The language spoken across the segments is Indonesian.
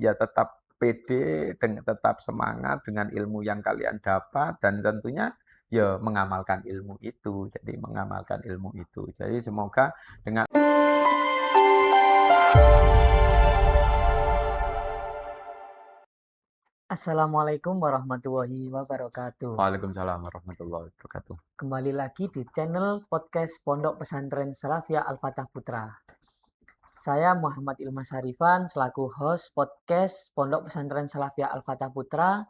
ya tetap pede, tetap semangat dengan ilmu yang kalian dapat dan tentunya ya mengamalkan ilmu itu. Jadi mengamalkan ilmu itu. Jadi semoga dengan Assalamualaikum warahmatullahi wabarakatuh. Waalaikumsalam warahmatullahi wabarakatuh. Kembali lagi di channel podcast Pondok Pesantren Salafiyah Al-Fatah Putra. Saya Muhammad Ilmas Harifan selaku host podcast Pondok Pesantren Salafiyah Al-Fatah Putra.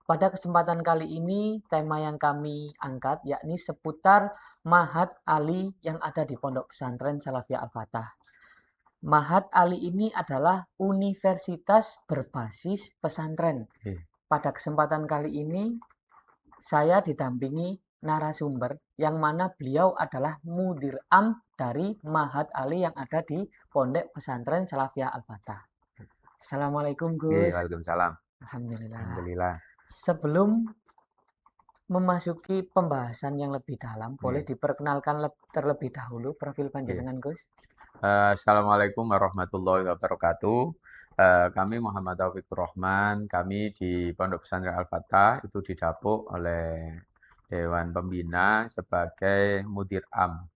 Pada kesempatan kali ini, tema yang kami angkat yakni seputar Mahat Ali yang ada di Pondok Pesantren Salafiyah Al-Fatah. Mahat Ali ini adalah universitas berbasis pesantren. Pada kesempatan kali ini, saya didampingi narasumber yang mana beliau adalah mudir am dari Mahat Ali yang ada di Pondok Pesantren Salafiyah Al-Fatah. Assalamualaikum Gus. Waalaikumsalam. Alhamdulillah. Alhamdulillah. Sebelum memasuki pembahasan yang lebih dalam, boleh diperkenalkan terlebih dahulu profil panjenengan Gus? Assalamualaikum warahmatullahi wabarakatuh. Kami Muhammad Taufikur Rahman, kami di Pondok Pesantren Al-Fatah itu didapuk oleh Dewan Pembina sebagai Mudir Am,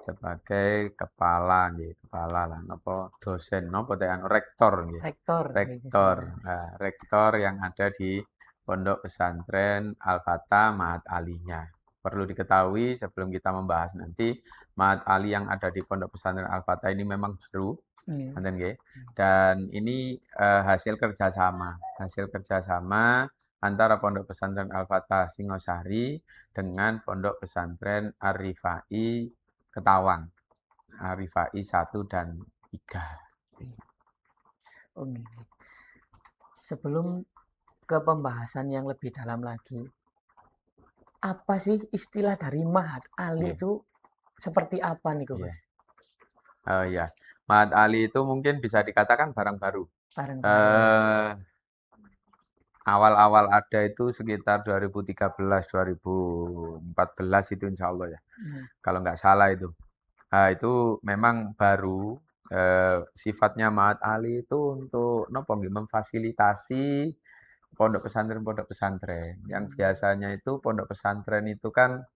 sebagai kepala lah, dosen, rektor, rektor yang ada di Pondok Pesantren Al-Fatah Mahat Alinya. Perlu diketahui sebelum kita membahas nanti, Mahat Ali yang ada di Pondok Pesantren Al-Fatah ini memang baru, dan ini hasil kerjasama antara Pondok Pesantren Al-Fatah Singosari dengan Pondok Pesantren Ar-Rifai Ketawang, Ar-Rifai 1 dan 3. Sebelum ke pembahasan yang lebih dalam lagi, apa sih istilah dari Mahat Ali itu seperti apa nih Gus? Mahat Ali itu mungkin bisa dikatakan barang baru. Awal-awal ada itu sekitar 2013-2014 itu insya Allah ya. Kalau nggak salah itu. Nah, itu memang baru. Sifatnya Mahat Ali itu untuk memfasilitasi pondok pesantren. Yang biasanya itu pondok pesantren itu kan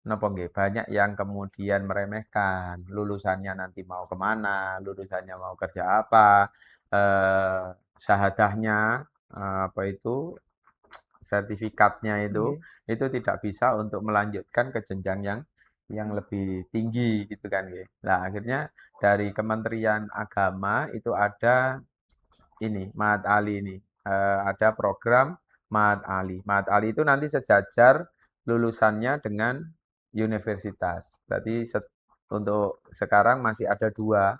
banyak yang kemudian meremehkan lulusannya nanti mau kemana, lulusannya mau kerja apa, syahadahnya apa itu sertifikatnya itu tidak bisa untuk melanjutkan ke jenjang yang lebih tinggi gitu kan ya. Nah, akhirnya dari Kementerian Agama itu ada ini Mahat Ali ini. Ada program Mahat Ali. Mahat Ali itu nanti sejajar lulusannya dengan universitas. Berarti untuk sekarang masih ada dua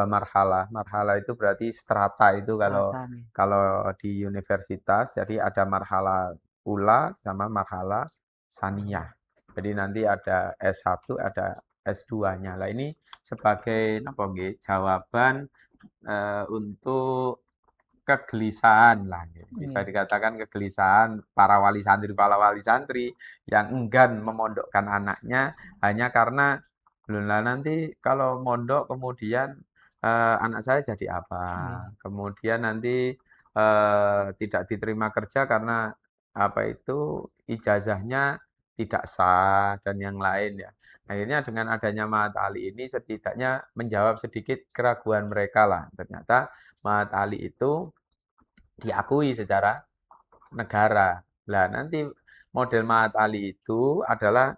marhalah. Marhalah itu berarti strata itu kalau di universitas. Jadi ada marhalah ula sama marhalah saniyah. Jadi nanti ada S1, ada S2-nya. Lah ini sebagai jawaban untuk kegelisahan lah, bisa dikatakan kegelisahan para wali santri yang enggan memondokkan anaknya hanya karena nanti kalau mondok kemudian anak saya jadi apa, kemudian nanti tidak diterima kerja karena apa itu ijazahnya tidak sah dan yang lain ya. Akhirnya dengan adanya Mahat Ali ini setidaknya menjawab sedikit keraguan mereka lah. Ternyata Mahat Ali itu diakui secara negara. Lah nanti model Mahat Ali itu adalah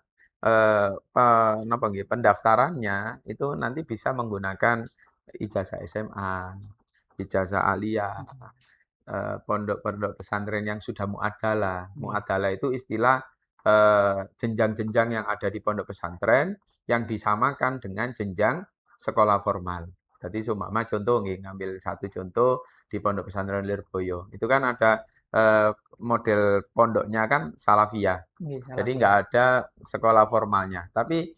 pendaftarannya itu nanti bisa menggunakan ijazah SMA, ijazah aliyah, pondok-pondok pesantren yang sudah muadalah. Muadalah itu istilah jenjang-jenjang yang ada di pondok pesantren yang disamakan dengan jenjang sekolah formal. Jadi seumpama contoh ngambil satu contoh di Pondok Pesantren Lirboyo. Itu kan ada model pondoknya kan salafiyah. Jadi nggak ada sekolah formalnya. Tapi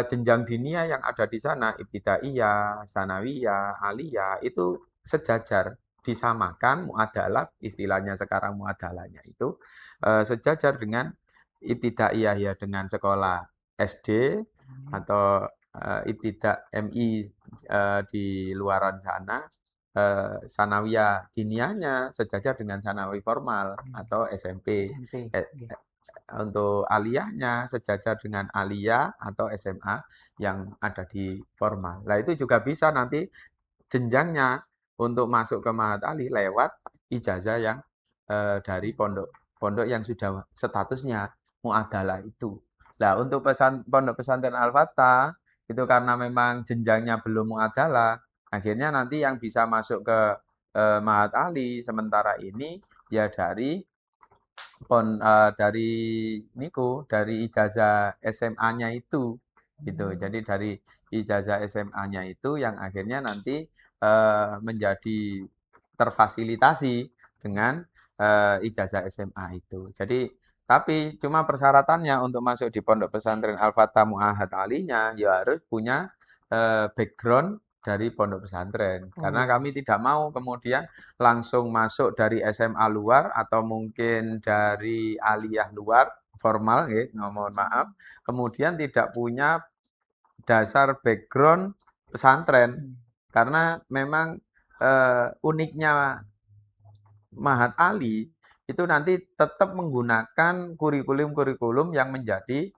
jenjang dinia yang ada di sana, ibtidaiyah, sanawiyah, aliyah, itu sejajar. Disamakan muadalah, istilahnya sekarang muadalahnya itu sejajar dengan ibtidaiyah ya, dengan sekolah SD atau ibtidak MI di luaran sana sanawiyah diniyahnya sejajar dengan sanawi formal atau SMP. SMP. Eh, untuk aliyahnya sejajar dengan aliyah atau SMA yang ada di formal. Nah, itu juga bisa nanti jenjangnya untuk masuk ke Mahat Ali lewat ijazah yang dari pondok yang sudah statusnya muadalah itu. Nah, untuk pondok pesantren Al-Fatah itu karena memang jenjangnya belum muadalah, akhirnya nanti yang bisa masuk ke Mahat Ali sementara ini ya dari dari ijazah SMA-nya itu gitu. Jadi dari ijazah SMA-nya itu yang akhirnya nanti menjadi terfasilitasi dengan ijazah SMA itu. Jadi tapi cuma persyaratannya untuk masuk di Pondok Pesantren Al-Fatah Mu'ahad Alinya ya harus punya background dari pondok pesantren. Karena kami tidak mau kemudian langsung masuk dari SMA luar atau mungkin dari aliyah luar formal, mohon maaf, kemudian tidak punya dasar background pesantren. Karena memang uniknya Mahat Ali itu nanti tetap menggunakan kurikulum-kurikulum yang menjadi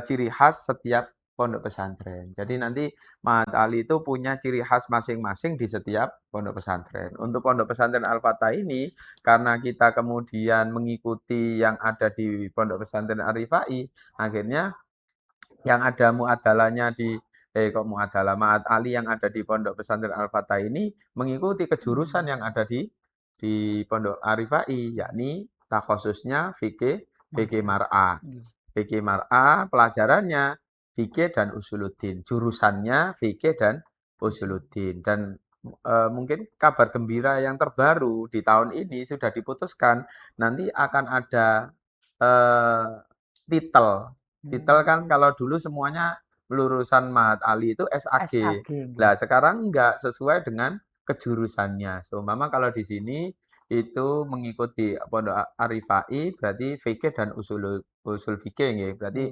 ciri khas setiap pondok pesantren. Jadi nanti Mahat Ali itu punya ciri khas masing-masing di setiap pondok pesantren. Untuk pondok pesantren Al-Fatah ini, karena kita kemudian mengikuti yang ada di pondok pesantren Ar-Rifai, akhirnya yang ada muadalahnya kok muadalah Mahat Ali yang ada di pondok pesantren Al-Fatah ini mengikuti kejurusan yang ada di pondok Ar-Rifai, yakni takhususnya fikih mar'ah. Fikih mar'ah pelajarannya fikih dan usuluddin, jurusannya fikih dan usuluddin. Dan mungkin kabar gembira yang terbaru di tahun ini sudah diputuskan nanti akan ada titel. Titel kan kalau dulu semuanya lulusan Mahat Ali itu SAG. Nah, sekarang enggak sesuai dengan kejurusannya. Seumpama kalau di sini itu mengikuti pondok Ar-Rifai berarti fikih dan usul fikih nggih, berarti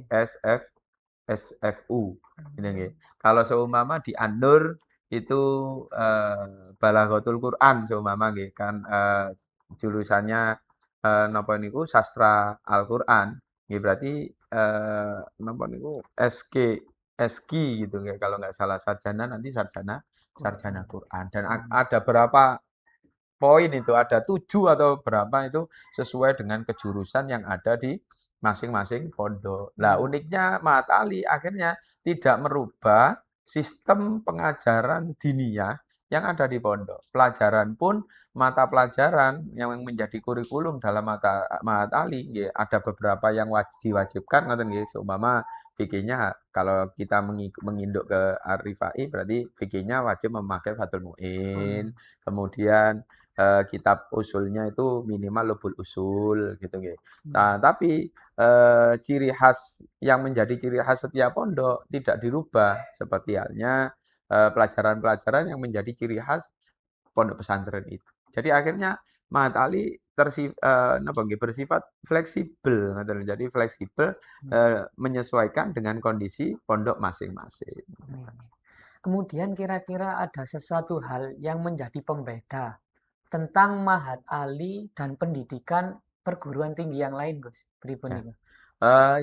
SFU gitu nggih. Kalau seumpama di An-Nur itu Balaghatul Quran seumpama nggih kan jurusannya napa niku sastra Al-Qur'an. Nggih berarti napa niku SQ gitu nggih kalau nggak salah sarjana nanti sarjana Quran dan ada berapa poin itu ada 7 atau berapa itu sesuai dengan kejurusan yang ada di masing-masing pondok. Nah, uniknya Mahat Ali akhirnya tidak merubah sistem pengajaran diniyah yang ada di pondok. Pelajaran pun mata pelajaran yang menjadi kurikulum dalam Mahat Ali ya, ada beberapa yang diwajibkan ngoten nggih. Seumpama fikihnya kalau kita menginduk ke Ar-Rifai berarti fikihnya wajib memakai Fathul Muin. Kemudian kitab usulnya itu minimal Lubul Usul gitu nggih. Nah, tapi ciri khas yang menjadi ciri khas setiap pondok tidak dirubah seperti halnya pelajaran-pelajaran yang menjadi ciri khas pondok pesantren itu. Jadi akhirnya Mahat Ali bersifat fleksibel, jadi fleksibel menyesuaikan dengan kondisi pondok masing-masing. Kemudian kira-kira ada sesuatu hal yang menjadi pembeda tentang Mahat Ali dan pendidikan perguruan tinggi yang lain, Gus. Pripun Ya. itu?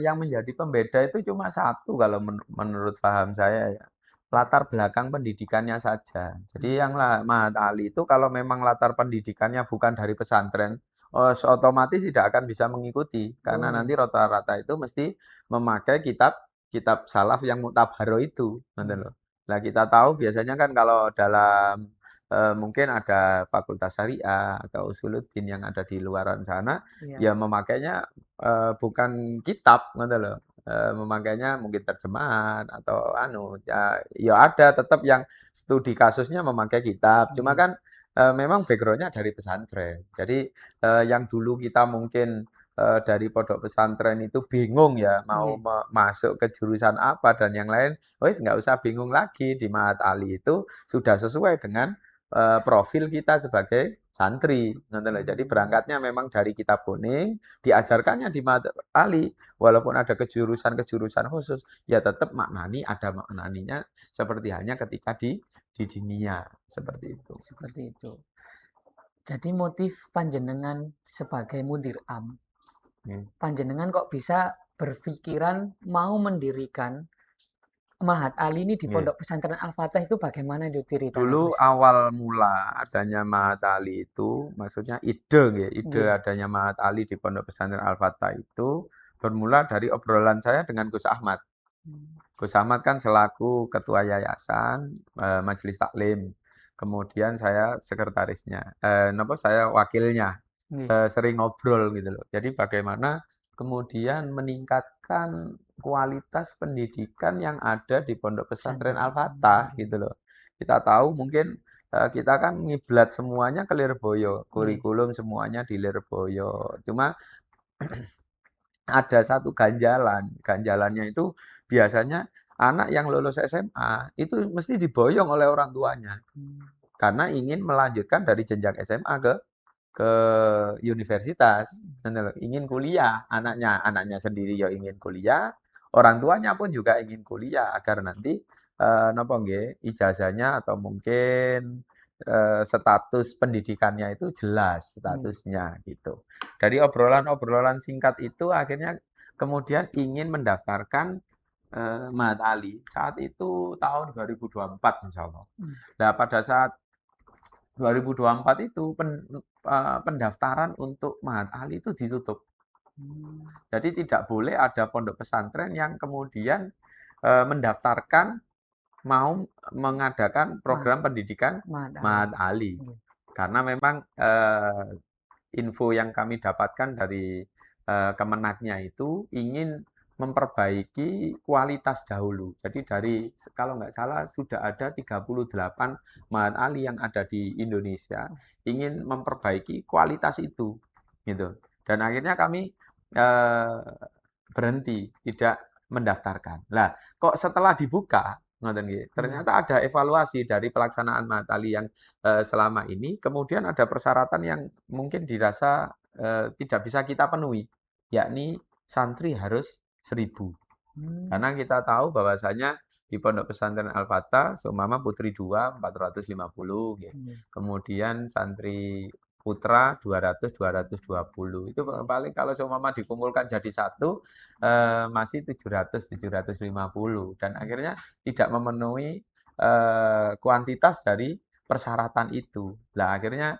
Yang menjadi pembeda itu cuma satu kalau menurut paham saya ya. Latar belakang pendidikannya saja. Jadi yang Mahat Ali itu kalau memang latar pendidikannya bukan dari pesantren, otomatis tidak akan bisa mengikuti karena nanti rata-rata itu mesti memakai kitab salaf yang muktabaro itu, loh. Nah, kita tahu biasanya kan kalau dalam mungkin ada fakultas syariah atau usuluddin yang ada di luaran sana, ya memakainya bukan kitab, loh. Memakainya mungkin terjemahan atau ya ada tetap yang studi kasusnya memakai kitab. Cuma kan memang backgroundnya dari pesantren. Jadi yang dulu kita mungkin dari pondok pesantren itu bingung ya mau masuk ke jurusan apa dan yang lain, nggak usah bingung lagi di Mahat Ali itu sudah sesuai dengan profil kita sebagai santri. Jadi berangkatnya memang dari kitab kuning, diajarkannya di Mahat Ali, walaupun ada kejurusan-kejurusan khusus, ya tetap ada maknaninya seperti halnya ketika di di dunia, seperti itu. Seperti itu. Jadi motif panjenengan sebagai mudir am, panjenengan kok bisa berpikiran mau mendirikan Mahat Ali ini di Pondok Pesantren Al-Fatah itu bagaimana itu ceritanya, Dulu Mas? awal mula adanya Mahat Ali itu, maksudnya ide adanya Mahat Ali di Pondok Pesantren Al-Fatah itu bermula dari obrolan saya dengan Gus Ahmad. Gus Ahmad kan selaku ketua yayasan, majelis taklim. Kemudian saya sekretarisnya, saya wakilnya. Sering ngobrol gitu loh. Jadi bagaimana kemudian meningkatkan kualitas pendidikan yang ada di Pondok Pesantren Al-Fatah gitu loh. Kita tahu mungkin kita kan ngiblat semuanya ke Lirboyo, kurikulum semuanya di Lirboyo. Cuma ada satu ganjalannya itu biasanya anak yang lulus SMA itu mesti diboyong oleh orang tuanya. Karena ingin melanjutkan dari jenjang SMA ke universitas, ingin kuliah, anaknya sendiri ya ingin kuliah, orang tuanya pun juga ingin kuliah agar nanti ijazahnya atau mungkin status pendidikannya itu jelas statusnya gitu. Dari obrolan-obrolan singkat itu akhirnya kemudian ingin mendaftarkan Mahat Ali. Saat itu tahun 2024 insya Allah. Nah pada saat 2024 itu pendaftaran untuk Mahat Ali itu ditutup. Jadi tidak boleh ada pondok pesantren yang kemudian mendaftarkan mau mengadakan program pendidikan Mahat Ali. Karena memang info yang kami dapatkan dari Kemenagnya itu ingin memperbaiki kualitas dahulu. Jadi dari kalau nggak salah sudah ada 38 Mahat Ali yang ada di Indonesia ingin memperbaiki kualitas itu, gitu. Dan akhirnya kami berhenti tidak mendaftarkan. Lah, kok setelah dibuka, ternyata ada evaluasi dari pelaksanaan Mahat Ali yang selama ini, kemudian ada persyaratan yang mungkin dirasa tidak bisa kita penuhi, yakni santri harus 1.000. Karena kita tahu bahwasanya di Pondok Pesantren Al-Fatah, seumpama putri 2, 450, gitu. Kemudian santri putra 200, 220. Itu paling kalau seumpama dikumpulkan jadi satu, masih 700, 750. Dan akhirnya tidak memenuhi kuantitas dari persyaratan itu. Nah, akhirnya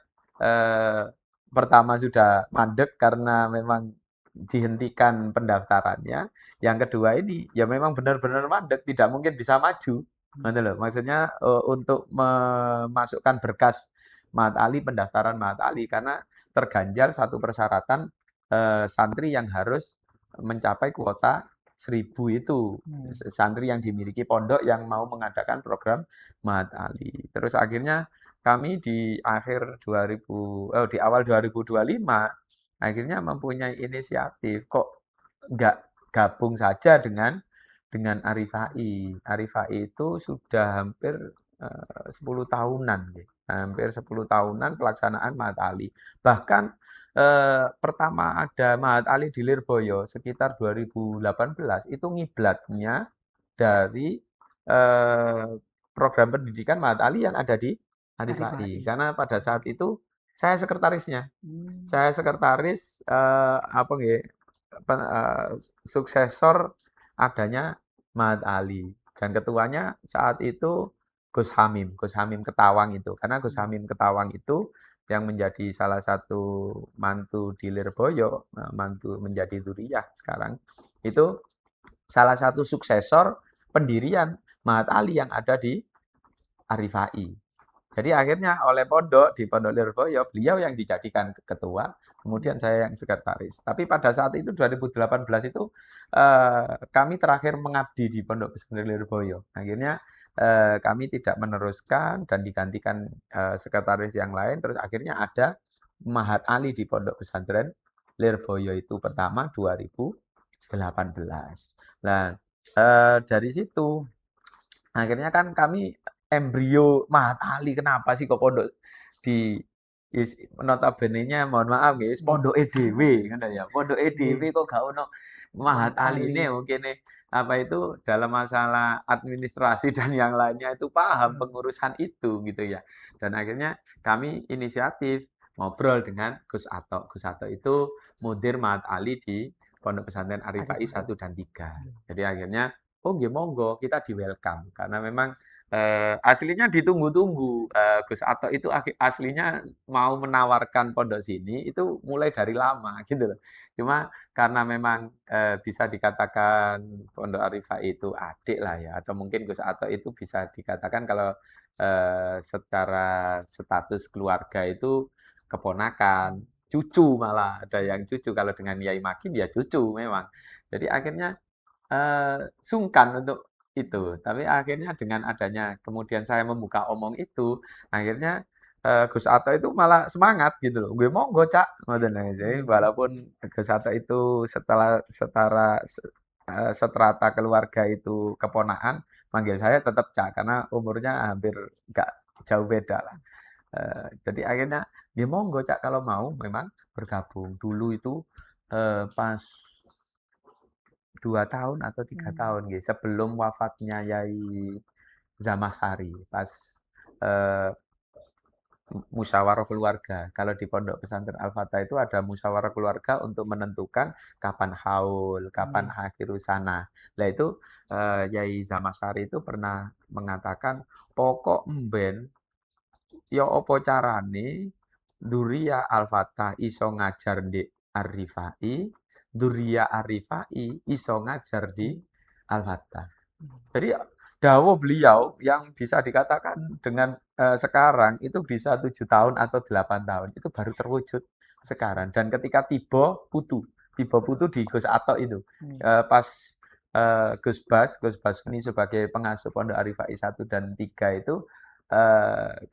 pertama sudah mandek karena memang dihentikan pendaftarannya. Yang kedua ini ya memang benar-benar mandek, tidak mungkin bisa maju. Maksudnya untuk memasukkan berkas Mahat Ali, pendaftaran Mahat Ali karena terganjal satu persyaratan santri yang harus mencapai kuota 1.000 itu. Santri yang dimiliki pondok yang mau mengadakan program Mahat Ali. Terus akhirnya kami di awal 2025 akhirnya mempunyai inisiatif kok nggak gabung saja dengan Arifai. Arifai itu sudah hampir 10 tahunan, hampir 10 tahunan pelaksanaan Mahat Ali. Bahkan pertama ada Mahat Ali di Lirboyo sekitar 2018 itu ngiblatnya dari program pendidikan Mahat Ali yang ada di Arifai. Karena pada saat itu saya sekretarisnya. Saya sekretaris suksesor adanya Mahat Ali dan ketuanya saat itu Gus Hamim Ketawang itu. Karena Gus Hamim Ketawang itu yang menjadi salah satu mantu di Lirboyo, mantu menjadi dzurriyyah sekarang. Itu salah satu suksesor pendirian Mahat Ali yang ada di Arifai. Jadi akhirnya oleh pondok di Pondok Lirboyo, beliau yang dijadikan ketua, kemudian saya yang sekretaris. Tapi pada saat itu 2018 itu kami terakhir mengabdi di Pondok Pesantren Lirboyo. Akhirnya kami tidak meneruskan dan digantikan sekretaris yang lain. Terus akhirnya ada Mahat Ali di Pondok Pesantren Lirboyo itu pertama 2018. Nah, dari situ akhirnya kan kami embrio Mahat Ali, kenapa sih kok pondok di notabene-nya mohon maaf nggih, pondoke dhewe ngono ya. Pondoke dhewe kok gak ono Mahat Mahat Ali ini Ali. mungkin nih, apa itu, dalam masalah administrasi dan yang lainnya itu paham Hmm. pengurusan itu gitu ya. Dan akhirnya kami inisiatif ngobrol dengan Gus Atok. Gus Atok itu mudir Mahat Ali di Pondok Pesantren Arifai Arifai. 1 dan 3. Hmm. Jadi akhirnya, oh nggih monggo kita di-welcome karena memang aslinya ditunggu-tunggu. Gus Atok itu aslinya mau menawarkan pondok sini itu mulai dari lama gitu loh. Cuma karena memang bisa dikatakan Pondok Arifai itu adik lah ya, atau mungkin Gus Atok itu bisa dikatakan kalau secara status keluarga itu keponakan, cucu malah ada yang cucu kalau dengan Yai Makin ya cucu memang. Jadi akhirnya sungkan untuk itu. Tapi akhirnya dengan adanya kemudian saya membuka omong itu, akhirnya Gus Atok itu malah semangat gitu loh. "Nggih monggo Cak," ngoten lho. Jadi Hmm. walaupun Gus Atok itu setelah seterata keluarga itu keponakan, manggil saya tetap Cak karena umurnya hampir nggak jauh beda lah. Jadi akhirnya, "Ya monggo Cak kalau mau memang bergabung." Dulu itu pas 2 tahun atau 3 Hmm. tahun nggih, sebelum wafatnya Yai Zamasari, pas eee, musyawarah keluarga. Kalau di Pondok Pesantren Al-Fatah itu ada musyawarah keluarga untuk menentukan kapan haul, kapan Nggih. akhirus sana. Lah itu Yai Zamasari itu pernah mengatakan, "Pokok emben ya apa carane Duria Al-Fatah iso ngajar ndek Ar-Rifai, Duria Ar-Rifai iso ngajar di Di. Al-Fatah." Hmm. Jadi dawuh beliau yang bisa dikatakan dengan sekarang itu bisa 7 tahun atau 8 tahun itu baru terwujud sekarang. Dan ketika tiba putu di Gus Atok itu Hmm. pas Gus Bas ini sebagai pengasuh Pondok Arifai 1 dan 3 itu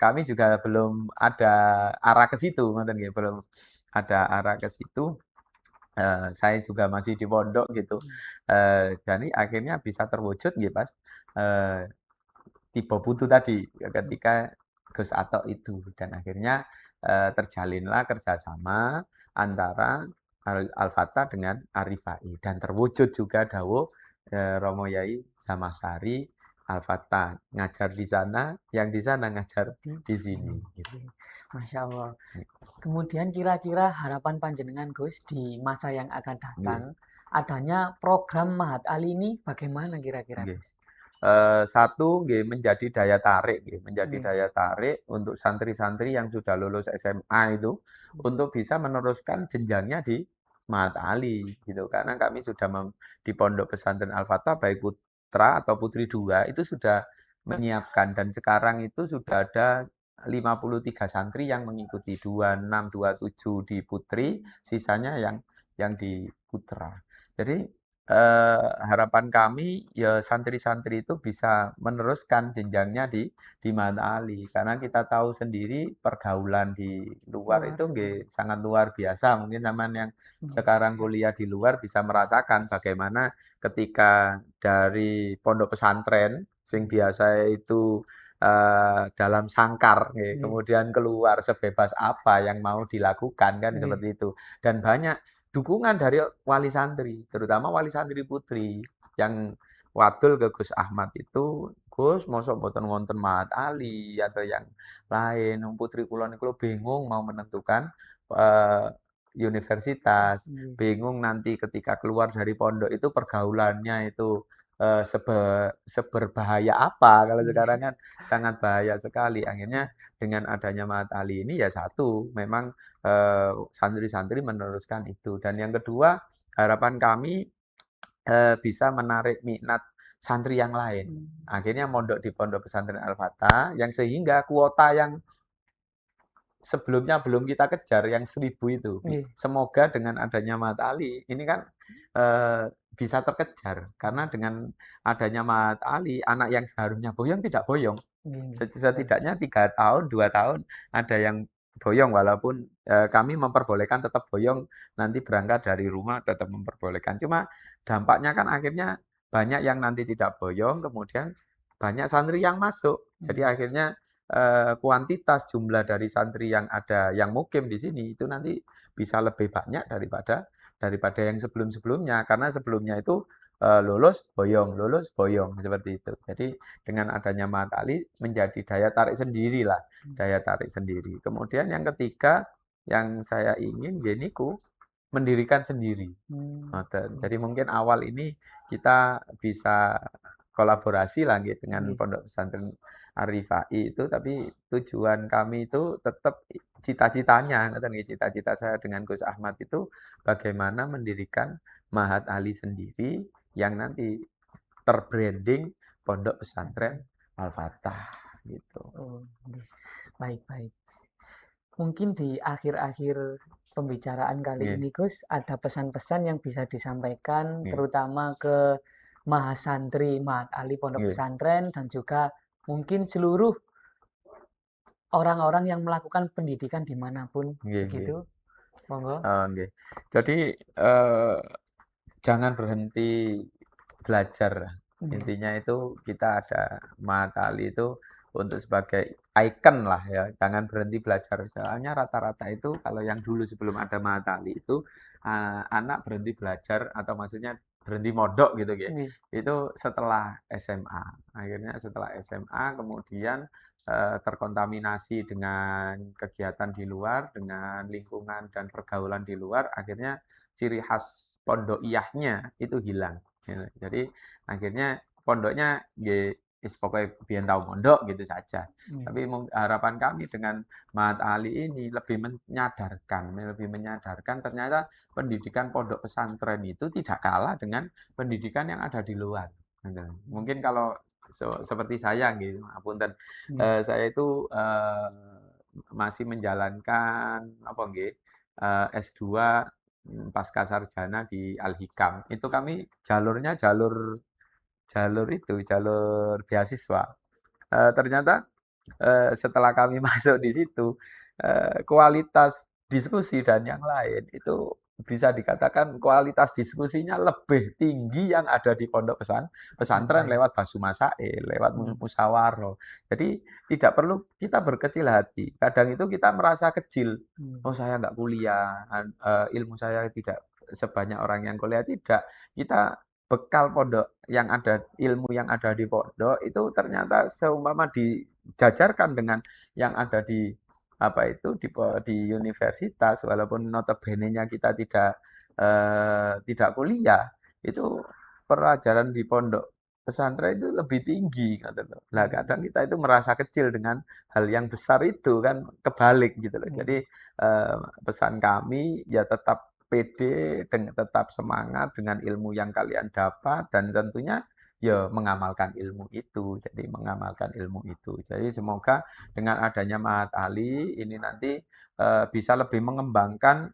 kami juga belum ada arah ke situ, ngoten nggih, belum ada arah ke situ. Saya juga masih di pondok gitu. Hmm. Jadi akhirnya bisa terwujud nggih pas eee, tiba putu tadi, Hmm. ketika Gus Atok itu dan akhirnya terjalinlah kerjasama antara Al-Fatah dengan Arifai dan terwujud juga dawuh Romo Yai Zamasari Al-Fatah ngajar di sana, yang di sana ngajar Di di sini. sini gitu. Nggih. Masya Allah. Kemudian kira-kira harapan panjenengan Gus di masa yang akan datang, Nggih, adanya program Mahat Ali ini bagaimana kira-kira nggih. Gus? Satu nggih menjadi daya tarik nggih, menjadi Nggih. daya tarik untuk santri-santri yang sudah lulus SMA itu, untuk bisa meneruskan jenjangnya di Mahat Ali gitu. Karena kami sudah di Pondok Pesantren Al-Fatah baik putra atau putri 2 itu sudah menyiapkan dan sekarang itu sudah ada 53 santri yang mengikuti, 26, 27 di putri, sisanya yang di putra. Jadi harapan kami ya santri-santri itu bisa meneruskan jenjangnya di Mahat Ali, karena kita tahu sendiri pergaulan di luar Luar. itu nggih sangat luar biasa. Mungkin sampean yang Nggih. sekarang kuliah di luar bisa merasakan bagaimana ketika dari pondok pesantren sing biasa itu dalam sangkar nggih, Nggih. kemudian keluar sebebas apa yang mau dilakukan kan Nggih. seperti itu. Dan banyak dukungan dari wali santri, terutama wali santri putri yang wadul ke Gus Ahmad itu, "Gus, mosok mboten wonten Mahat Ali atau yang lain, wong putri kula niku bingung mau menentukan eee, universitas, Nggih. bingung nanti ketika keluar dari pondok itu pergaulannya itu seberbahaya apa, kalau sekarang Nggih. kan sangat bahaya sekali." Akhirnya dengan adanya Mahat Ali ini ya satu, memang santri-santri meneruskan itu. Dan yang kedua, harapan kami bisa menarik minat santri yang lain. Hmm. Akhirnya mondok di Pondok Pesantren Al-Fatah, yang sehingga kuota yang sebelumnya belum kita kejar, yang 1.000 itu. Nggih. Semoga dengan adanya Mahat Ali, ini kan bisa terkejar. Karena dengan adanya Mahat Ali, anak yang seharusnya boyong tidak boyong. Nggih. Nggih. Betul. Setidaknya 3 tahun, 2 tahun ada yang boyong walaupun kami memperbolehkan tetap boyong, nanti berangkat dari rumah tetap memperbolehkan. Cuma dampaknya kan akhirnya banyak yang nanti tidak boyong, kemudian banyak santri yang masuk. Jadi Nggih. akhirnya kuantitas jumlah dari santri yang ada yang mukim di sini itu nanti bisa lebih banyak daripada daripada yang sebelum-sebelumnya. Karena sebelumnya itu lulus boyong, seperti itu. Jadi dengan adanya Mahat Ali menjadi daya tarik sendiri lah, daya tarik sendiri. Kemudian yang ketiga yang saya ingin geniku mendirikan sendiri. Jadi mungkin awal ini kita bisa kolaborasi lagi dengan Pondok Pesantren Arifai itu, tapi tujuan kami itu tetap cita-citanya, cita-cita saya dengan Gus Ahmad itu bagaimana mendirikan Mahat Ali sendiri yang nanti terbranding Pondok Pesantren Al-Fatah gitu. Baik. Mungkin di akhir-akhir pembicaraan kali ini Gus, ada pesan-pesan yang bisa disampaikan terutama ke mahasantri Mahat Ali Pondok Pesantren dan juga mungkin seluruh orang-orang yang melakukan pendidikan dimanapun gitu. Monggo. Jadi jangan berhenti belajar. Intinya itu kita ada Mahat Ali itu untuk sebagai ikon lah ya. Jangan berhenti belajar. Soalnya rata-rata itu kalau yang dulu sebelum ada Mahat Ali itu anak berhenti belajar atau maksudnya berhenti mondok gitu ya. Itu setelah SMA. Akhirnya setelah SMA kemudian terkontaminasi dengan kegiatan di luar, dengan lingkungan dan pergaulan di luar, akhirnya ciri khas pondokiyahnya itu hilang. Jadi akhirnya pondoknya pokoknya biar tahu mondok gitu saja. Tapi harapan kami dengan Mahat Ali ini lebih menyadarkan ternyata pendidikan pondok pesantren itu tidak kalah dengan pendidikan yang ada di luar. Mungkin kalau seperti saya gitu, apunten, saya itu masih menjalankan S2 pasca sarjana di Al-Hikam. Itu kami jalurnya jalur beasiswa. Ternyata setelah kami masuk di situ, kualitas diskusi dan yang lain itu bisa dikatakan kualitas diskusinya lebih tinggi yang ada di pondok pesantren lewat basu masail, lewat musyawarah. Jadi tidak perlu kita berkecil hati. Kadang itu kita merasa kecil. Oh saya nggak kuliah, ilmu saya tidak sebanyak orang yang kuliah. Tidak. Kita bekal pondok yang ada, ilmu yang ada di pondok itu ternyata seumpama dijajarkan dengan yang ada di di universitas, walaupun notabene-nya kita tidak kuliah, itu pelajaran di pondok pesantren itu lebih tinggi. Nah, kadang kita itu merasa kecil dengan hal yang besar itu kan kebalik gitu loh. Jadi pesan kami ya tetap pede, tetap semangat dengan ilmu yang kalian dapat dan tentunya ya mengamalkan ilmu itu. Jadi semoga dengan adanya Mahat Ali ini nanti bisa lebih mengembangkan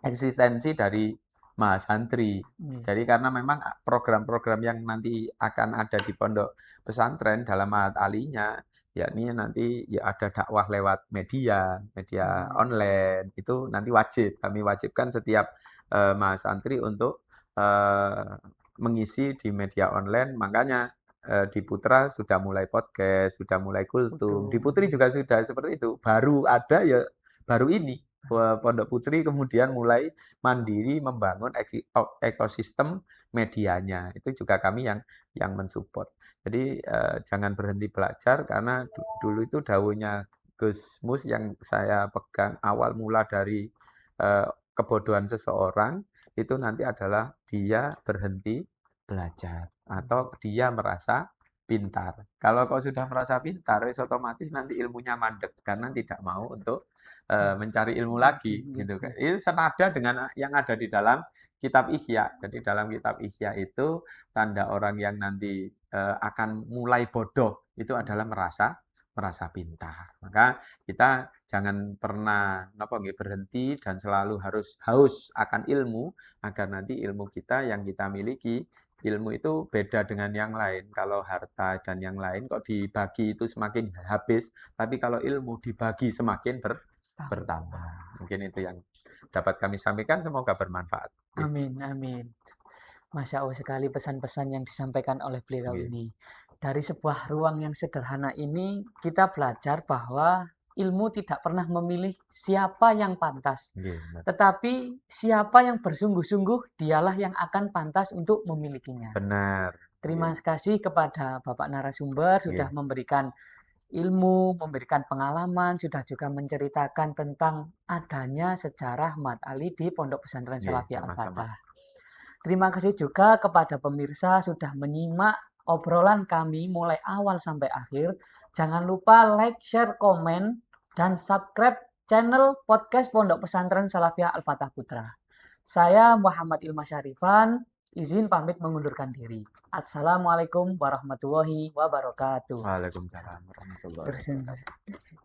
eksistensi dari mahasantri. Jadi karena memang program-program yang nanti akan ada di pondok pesantren dalam Mahat Ali-nya, yakni nanti ya ada dakwah lewat media online, itu nanti kami wajibkan setiap mahasantri untuk mengisi di media online. Makanya di Putra sudah mulai podcast, sudah mulai kultum. Di Putri juga sudah seperti itu. Baru ada ya baru ini Pondok Putri kemudian mulai mandiri membangun ekosistem medianya. Itu juga kami yang mensupport. Jadi jangan berhenti belajar karena dulu itu dawuhnya Gus Mus yang saya pegang awal mula dari kebodohan seseorang itu nanti adalah dia berhenti belajar atau dia merasa pintar. Kalau kau sudah merasa pintar, otomatis nanti ilmunya mandek karena tidak mau untuk mencari ilmu lagi, gitu kan. Itu senada dengan yang ada di dalam kitab Ihya. Jadi dalam kitab Ihya itu tanda orang yang nanti akan mulai bodoh itu adalah merasa pintar. Maka kita jangan pernah berhenti dan selalu harus haus akan ilmu agar nanti ilmu kita yang kita miliki, ilmu itu beda dengan yang lain. Kalau harta dan yang lain kok dibagi itu semakin habis, tapi kalau ilmu dibagi semakin bertambah. Mungkin itu yang dapat kami sampaikan, semoga bermanfaat. Amin. Masya Allah sekali pesan-pesan yang disampaikan oleh beliau ini. Dari sebuah ruang yang sederhana ini, kita belajar bahwa ilmu tidak pernah memilih siapa yang pantas, Nggih, bener. tetapi siapa yang bersungguh-sungguh dialah yang akan pantas untuk memilikinya. Bener. Terima Nggih, kasih kepada Bapak narasumber sudah nggih. memberikan ilmu, memberikan pengalaman, sudah juga menceritakan tentang adanya sejarah Mat Ali di Pondok Pesantren Nggih, Salafiyah sama-sama. Al-Fatah. Terima kasih juga kepada pemirsa sudah menyimak obrolan kami mulai awal sampai akhir. Jangan lupa like, share, komen, dan subscribe channel podcast Pondok Pesantren Salafiyah Al-Fatah Putra. Saya Muhammad Ilmas Syarifan, izin pamit mengundurkan diri. Assalamualaikum warahmatullahi wabarakatuh. Waalaikumsalam warahmatullahi wabarakatuh. Bersen-